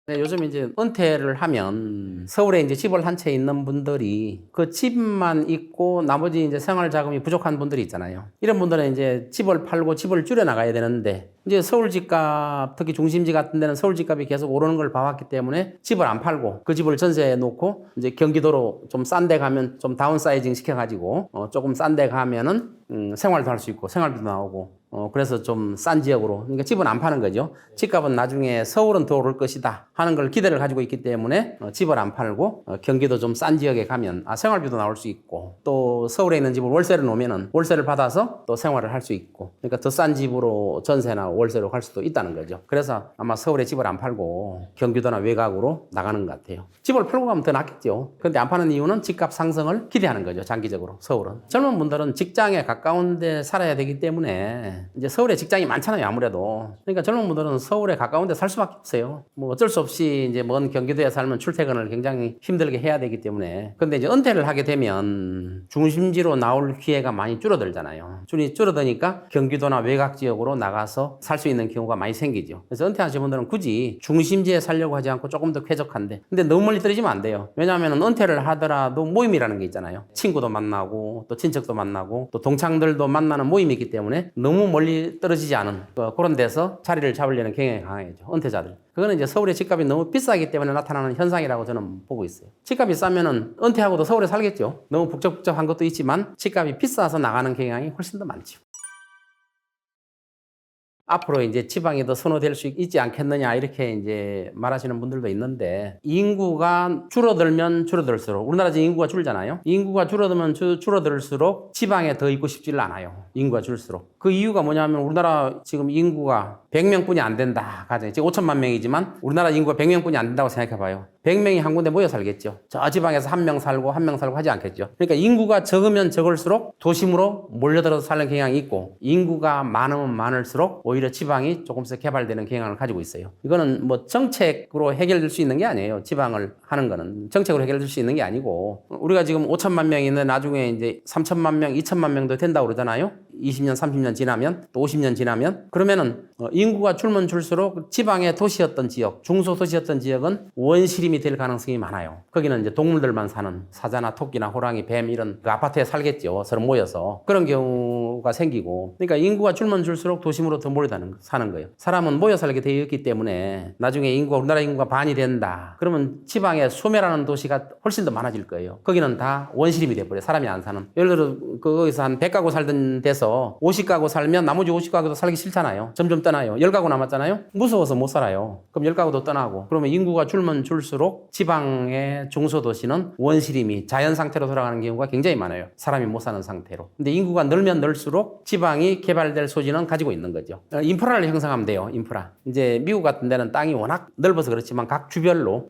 네, 요즘 이제 은퇴를 하면 서울에 이제 집을 한 채 있는 분들이 그 집만 있고 나머지 이제 생활 자금이 부족한 분들이 있잖아요. 이런 분들은 이제 집을 팔고 집을 줄여 나가야 되는데 이제 서울 집값, 특히 중심지 같은 데는 서울 집값이 계속 오르는 걸 봐왔기 때문에 집을 안 팔고 그 집을 전세에 놓고 이제 경기도로 좀 싼 데 가면 좀 다운사이징 시켜가지고 조금 싼 데 가면은 생활도 할 수 있고 생활비도 나오고 그래서 좀 싼 지역으로, 그러니까 집은 안 파는 거죠. 집값은 나중에 서울은 더 오를 것이다 하는 걸 기대를 가지고 있기 때문에 집을 안 팔고 경기도 좀 싼 지역에 가면 생활비도 나올 수 있고, 또 서울에 있는 집을 월세를 놓으면은 월세를 받아서 또 생활을 할 수 있고, 그러니까 더 싼 집으로 전세나 월세로 갈 수도 있다는 거죠. 그래서 아마 서울에 집을 안 팔고 경기도나 외곽으로 나가는 것 같아요. 집을 팔고 가면 더 낫겠죠. 근데 안 파는 이유는 집값 상승을 기대하는 거죠. 장기적으로 서울은. 젊은 분들은 직장에 가까운 데 살아야 되기 때문에 이제 서울에 직장이 많잖아요, 아무래도. 그러니까 젊은 분들은 서울에 가까운 데 살 수밖에 없어요. 뭐 어쩔 수 없이 이제 먼 경기도에 살면 출퇴근을 굉장히 힘들게 해야 되기 때문에. 근데 이제 은퇴를 하게 되면 중심지로 나올 기회가 많이 줄어들잖아요. 줄어드니까 경기도나 외곽 지역으로 나가서 살 수 있는 경우가 많이 생기죠. 그래서 은퇴하신 분들은 굳이 중심지에 살려고 하지 않고 조금 더 쾌적한데, 근데 너무 멀리 떨어지면 안 돼요. 왜냐하면 은퇴를 하더라도 모임이라는 게 있잖아요. 친구도 만나고 또 친척도 만나고 또 동창들도 만나는 모임이 있기 때문에 너무 멀리 떨어지지 않은 그런 데서 자리를 잡으려는 경향이 강하죠. 은퇴자들. 그거는 이제 서울의 집값이 너무 비싸기 때문에 나타나는 현상이라고 저는 보고 있어요. 집값이 싸면은 은퇴하고도 서울에 살겠죠. 너무 북적북적한 것도 있지만 집값이 비싸서 나가는 경향이 훨씬 더 많죠. 앞으로 이제 지방이 더 선호될 수 있지 않겠느냐 이렇게 이제 말하시는 분들도 있는데, 인구가 줄어들면 줄어들수록, 우리나라 지금 인구가 줄잖아요. 인구가 줄어들면 줄어들수록 지방에 더 있고 싶지를 않아요. 인구가 줄수록. 그 이유가 뭐냐면 우리나라 지금 인구가 100명뿐이 안 된다. 가정 지금 5천만 명이지만 우리나라 인구가 100명뿐이 안 된다고 생각해 봐요. 100명이 한 군데 모여 살겠죠. 저 지방에서 한 명 살고 한 명 살고 하지 않겠죠. 그러니까 인구가 적으면 적을수록 도심으로 몰려들어서 사는 경향이 있고, 인구가 많으면 많을수록 오히려 지방이 조금씩 개발되는 경향을 가지고 있어요. 이거는 뭐 정책으로 해결될 수 있는 게 아니에요. 지방을 하는 거는 정책으로 해결될 수 있는 게 아니고, 우리가 지금 5천만 명인데 나중에 이제 3천만 명, 2천만 명도 된다고 그러잖아요. 20년, 30년 지나면, 또 50년 지나면. 그러면은 인구가 줄면 줄수록 지방의 도시였던 지역, 중소도시였던 지역은 원시림이 될 가능성이 많아요. 거기는 이제 동물들만 사는 사자나 토끼나 호랑이, 뱀 이런 그 아파트에 살겠죠. 서로 모여서. 그런 경우가 생기고. 그러니까 인구가 줄면 줄수록 도심으로 더 몰려 사는 거예요. 사람은 모여 살게 되어 있기 때문에 나중에 우리나라 인구가 반이 된다. 그러면 지방에 소매라는 도시가 훨씬 더 많아질 거예요. 거기는 다 원시림이 돼버려요. 사람이 안 사는. 예를 들어 거기서 한 100가구 살던 데서 50가구 살면 나머지 50가구도 살기 싫잖아요. 점점 떠나요. 10가구 남았잖아요. 무서워서 못 살아요. 그럼 10가구도 떠나고. 그러면 인구가 줄면 줄수록 지방의 중소도시는 원시림이 자연 상태로 돌아가는 경우가 굉장히 많아요. 사람이 못 사는 상태로. 근데 인구가 늘면 늘수록 지방이 개발될 소지는 가지고 있는 거죠. 인프라를 형성하면 돼요. 인프라. 이제 미국 같은 데는 땅이 워낙 넓어서 그렇지만 각 주별로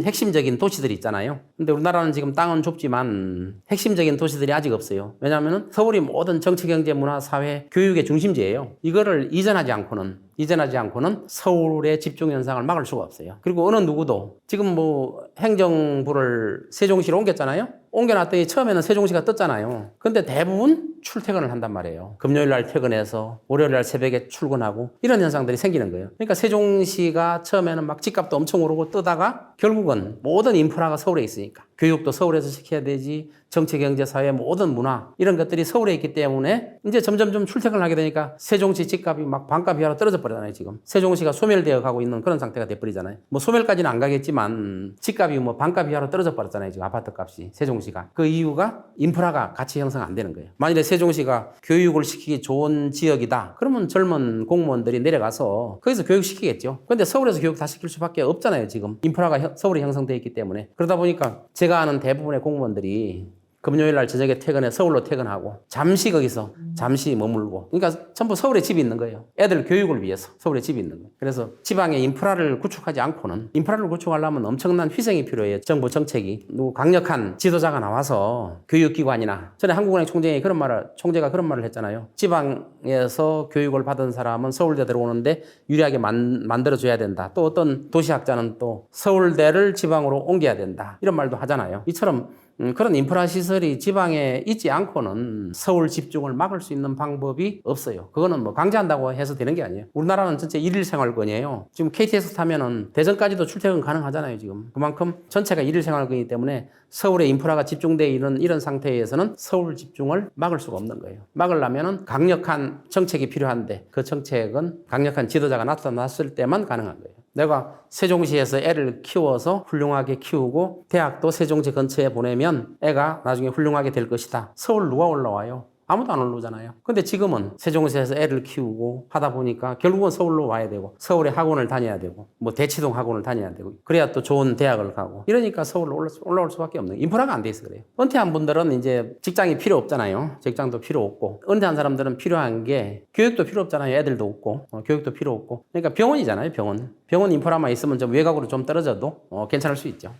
핵심적인 도시들이 있잖아요. 근데 우리나라는 지금 땅은 좁지만 핵심적인 도시들이 아직 없어요. 왜냐하면 서울이 모든 정치, 경제, 문화, 사회, 교육의 중심지예요. 이거를 이전하지 않고는 서울의 집중 현상을 막을 수가 없어요. 그리고 어느 누구도 지금 뭐 행정부를 세종시로 옮겼잖아요. 옮겨놨더니 처음에는 세종시가 떴잖아요. 근데 대부분 출퇴근을 한단 말이에요. 금요일 날 퇴근해서 월요일 날 새벽에 출근하고 이런 현상들이 생기는 거예요. 그러니까 세종시가 처음에는 막 집값도 엄청 오르고 뜨다가 결국은 모든 인프라가 서울에 있으니까 교육도 서울에서 시켜야 되지, 정치, 경제, 사회, 모든 문화 이런 것들이 서울에 있기 때문에 이제 점점 출퇴근을 하게 되니까 세종시 집값이 막 반값 이하로 떨어져 버리잖아요. 지금 세종시가 소멸되어 가고 있는 그런 상태가 돼버리잖아요. 뭐 소멸까지는 안 가겠지만 집값이 뭐 반값 이하로 떨어져 버렸잖아요. 지금 아파트 값이 세종시가. 그 이유가 인프라가 같이 형성 안 되는 거예요. 만일에 세종시가 교육을 시키기 좋은 지역이다 그러면 젊은 공무원들이 내려가서 거기서 교육시키겠죠. 근데 서울에서 교육 다 시킬 수밖에 없잖아요. 지금 인프라가 서울에 형성되어 있기 때문에. 그러다 보니까 제가 아는 대부분의 공무원들이 금요일 날 저녁에 퇴근해 서울로 퇴근하고 잠시 거기서 잠시 머물고, 그러니까 전부 서울에 집이 있는 거예요. 애들 교육을 위해서 서울에 집이 있는 거예요. 그래서 지방의 인프라를 구축하지 않고는, 인프라를 구축하려면 엄청난 희생이 필요해요. 정부 정책이. 누구 강력한 지도자가 나와서 교육기관이나, 전에 한국은행 총재가 그런 말을 했잖아요. 지방에서 교육을 받은 사람은 서울대 들어오는데 유리하게 만들어줘야 된다. 또 어떤 도시학자는 또 서울대를 지방으로 옮겨야 된다. 이런 말도 하잖아요. 이처럼 그런 인프라 시설이 지방에 있지 않고는 서울 집중을 막을 수 있는 방법이 없어요. 그거는 뭐 강제한다고 해서 되는 게 아니에요. 우리나라는 전체 일일 생활권이에요. 지금 KTX 타면은 대전까지도 출퇴근 가능하잖아요, 지금. 그만큼 전체가 일일 생활권이기 때문에 서울에 인프라가 집중되어 있는 이런 상태에서는 서울 집중을 막을 수가 없는 거예요. 막으려면은 강력한 정책이 필요한데 그 정책은 강력한 지도자가 나타났을 때만 가능한 거예요. 내가 세종시에서 애를 키워서 훌륭하게 키우고 대학도 세종시 근처에 보내면 애가 나중에 훌륭하게 될 것이다. 서울 누가 올라와요? 아무도 안 올라오잖아요. 근데 지금은 세종시에서 애를 키우고 하다 보니까 결국은 서울로 와야 되고 서울에 학원을 다녀야 되고 뭐 대치동 학원을 다녀야 되고 그래야 또 좋은 대학을 가고 이러니까 서울로 올라올 수밖에 없는 거예요. 인프라가 안 돼 있어 그래요. 은퇴한 분들은 이제 직장이 필요 없잖아요. 직장도 필요 없고 은퇴한 사람들은 필요한 게 교육도 필요 없잖아요. 애들도 없고 교육도 필요 없고 그러니까 병원이잖아요. 병원 인프라만 있으면 좀 외곽으로 좀 떨어져도 괜찮을 수 있죠.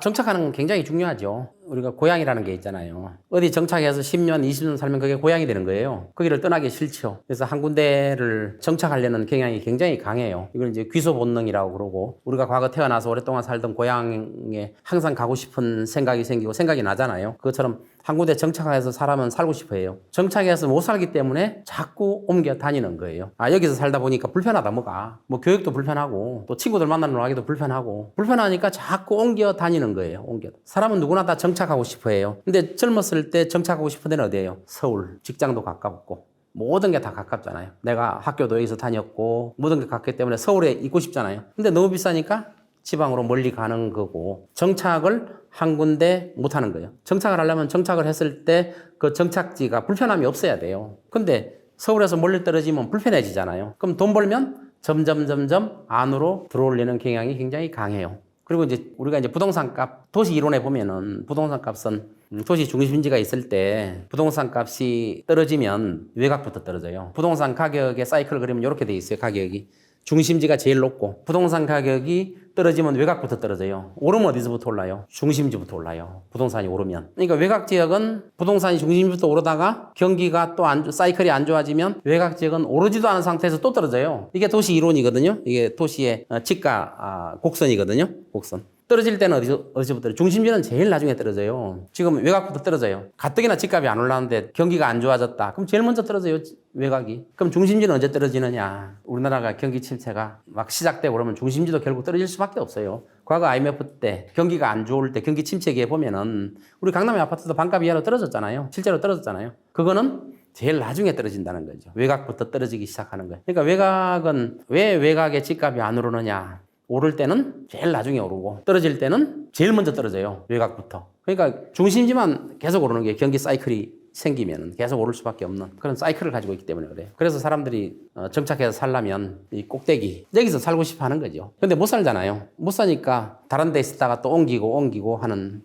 정착하는 건 굉장히 중요하죠. 우리가 고향이라는 게 있잖아요. 어디 정착해서 10년, 20년 살면 그게 고향이 되는 거예요. 거기를 떠나기 싫죠. 그래서 한 군데를 정착하려는 경향이 굉장히 강해요. 이걸 이제 귀소 본능이라고 그러고 우리가 과거 태어나서 오랫동안 살던 고향에 항상 가고 싶은 생각이 생기고 생각이 나잖아요. 그것처럼 한 군데 정착해서 사람은 살고 싶어 해요. 정착해서 못 살기 때문에 자꾸 옮겨 다니는 거예요. 여기서 살다 보니까 불편하다 뭐가. 뭐 교육도 불편하고 또 친구들 만나러 가기도 불편하고 불편하니까 자꾸 옮겨 다니는 거예요. 사람은 누구나 다 정착하고 싶어 해요. 근데 젊었을 때 정착하고 싶은 데는 어디예요? 서울. 직장도 가깝고 모든 게 다 가깝잖아요. 내가 학교도 여기서 다녔고 모든 게 가깝기 때문에 서울에 있고 싶잖아요. 근데 너무 비싸니까 지방으로 멀리 가는 거고 정착을 한 군데 못 하는 거예요. 정착을 하려면 정착을 했을 때 그 정착지가 불편함이 없어야 돼요. 근데 서울에서 멀리 떨어지면 불편해지잖아요. 그럼 돈 벌면 점점 안으로 들어올리는 경향이 굉장히 강해요. 그리고 이제 우리가 이제 부동산 값, 도시 이론에 보면은 부동산 값은 도시 중심지가 있을 때 부동산 값이 떨어지면 외곽부터 떨어져요. 부동산 가격의 사이클을 그리면 이렇게 돼 있어요. 가격이. 중심지가 제일 높고 부동산 가격이 떨어지면 외곽부터 떨어져요. 오르면 어디서부터 올라요? 중심지부터 올라요. 부동산이 오르면. 그러니까 외곽 지역은 부동산이 중심지부터 오르다가 경기가 또 사이클이 안 좋아지면 외곽 지역은 오르지도 않은 상태에서 또 떨어져요. 이게 도시 이론이거든요. 이게 도시의 지가 곡선이거든요. 곡선. 떨어질 때는 어디서부터? 중심지는 제일 나중에 떨어져요. 지금 외곽부터 떨어져요. 가뜩이나 집값이 안 올라오는데 경기가 안 좋아졌다. 그럼 제일 먼저 떨어져요. 외곽이. 그럼 중심지는 언제 떨어지느냐? 우리나라가 경기 침체가 막 시작되고 그러면 중심지도 결국 떨어질 수밖에 없어요. 과거 IMF 때 경기가 안 좋을 때 경기 침체기에 보면은 우리 강남의 아파트도 반값 이하로 떨어졌잖아요. 실제로 떨어졌잖아요. 그거는 제일 나중에 떨어진다는 거죠. 외곽부터 떨어지기 시작하는 거예요. 그러니까 외곽은 왜 외곽의 집값이 안 오르느냐? 오를 때는 제일 나중에 오르고 떨어질 때는 제일 먼저 떨어져요. 외곽부터. 그러니까 중심지만 계속 오르는 게 경기 사이클이 생기면 계속 오를 수밖에 없는 그런 사이클을 가지고 있기 때문에 그래요. 그래서 사람들이 정착해서 살려면 이 꼭대기 여기서 살고 싶어 하는 거죠. 근데 못 살잖아요. 못 사니까 다른 데 있다가 또 옮기고 하는.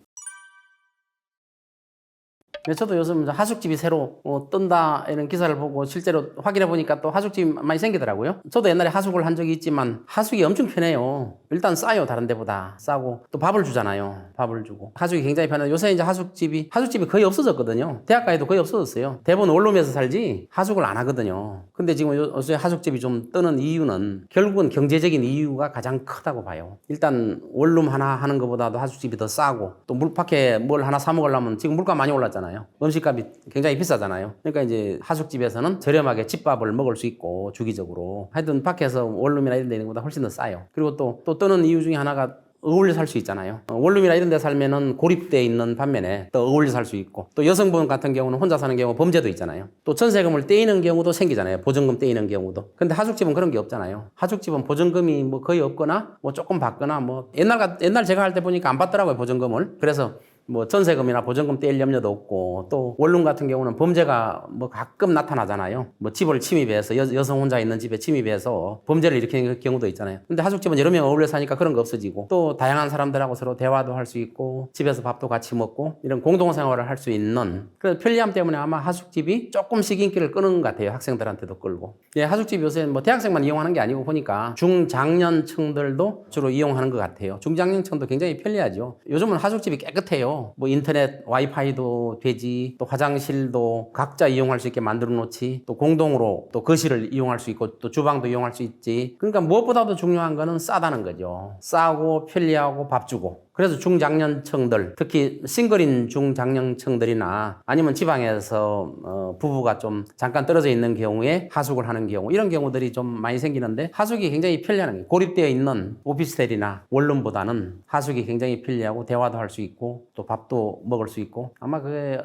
저도 요즘 하숙집이 새로 뜬다 이런 기사를 보고 실제로 확인해 보니까 또 하숙집이 많이 생기더라고요. 저도 옛날에 하숙을 한 적이 있지만 하숙이 엄청 편해요. 일단 싸요. 다른 데보다 싸고 또 밥을 주잖아요. 밥을 주고 하숙이 굉장히 편해요. 요새 이제 하숙집이 거의 없어졌거든요. 대학가에도 거의 없어졌어요. 대부분 원룸에서 살지 하숙을 안 하거든요. 근데 지금 요새 하숙집이 좀 뜨는 이유는 결국은 경제적인 이유가 가장 크다고 봐요. 일단 원룸 하나 하는 것보다도 하숙집이 더 싸고 또 밖에 뭘 하나 사 먹으려면 지금 물가 많이 올랐잖아요. 음식값이 굉장히 비싸잖아요. 그러니까 이제 하숙집에서는 저렴하게 집밥을 먹을 수 있고 주기적으로 하여튼 밖에서 원룸이나 이런 데 있는 것보다 훨씬 더 싸요. 그리고 또 뜨는 이유 중에 하나가 어울려 살 수 있잖아요. 원룸이나 이런 데 살면은 고립돼 있는 반면에 또 어울려 살 수 있고 또 여성분 같은 경우는 혼자 사는 경우 범죄도 있잖아요. 또 전세금을 떼이는 경우도 생기잖아요. 보증금 떼이는 경우도. 근데 하숙집은 그런 게 없잖아요. 하숙집은 보증금이 뭐 거의 없거나 뭐 조금 받거나 뭐 옛날 제가 할 때 보니까 안 받더라고요. 보증금을. 그래서 뭐 전세금이나 보증금 떼일 염려도 없고 또 원룸 같은 경우는 범죄가 뭐 가끔 나타나잖아요. 뭐 집을 침입해서 여성 혼자 있는 집에 침입해서 범죄를 일으키는 경우도 있잖아요. 근데 하숙집은 여러 명 어울려 사니까 그런 거 없어지고 또 다양한 사람들하고 서로 대화도 할 수 있고 집에서 밥도 같이 먹고 이런 공동생활을 할 수 있는 그런 편리함 때문에 아마 하숙집이 조금씩 인기를 끄는 것 같아요. 학생들한테도 끌고. 예, 하숙집 요새 뭐 대학생만 이용하는 게 아니고 보니까 중장년층들도 주로 이용하는 것 같아요. 중장년층도 굉장히 편리하죠. 요즘은 하숙집이 깨끗해요. 뭐 인터넷 와이파이도 되지 또 화장실도 각자 이용할 수 있게 만들어 놓지 또 공동으로 또 거실을 이용할 수 있고 또 주방도 이용할 수 있지. 그러니까 무엇보다도 중요한 거는 싸다는 거죠. 싸고 편리하고 밥 주고 그래서 중장년층들, 특히 싱글인 중장년층들이나 아니면 지방에서 부부가 좀 잠깐 떨어져 있는 경우에 하숙을 하는 경우, 이런 경우들이 좀 많이 생기는데, 하숙이 굉장히 편리한 게 고립되어 있는 오피스텔이나 원룸보다는 하숙이 굉장히 편리하고 대화도 할 수 있고 또 밥도 먹을 수 있고, 아마 그게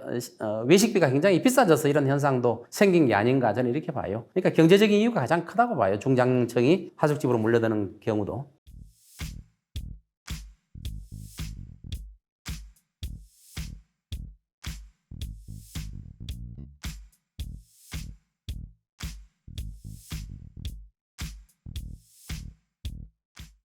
외식비가 굉장히 비싸져서 이런 현상도 생긴 게 아닌가 저는 이렇게 봐요. 그러니까 경제적인 이유가 가장 크다고 봐요. 중장년층이 하숙집으로 몰려드는 경우도.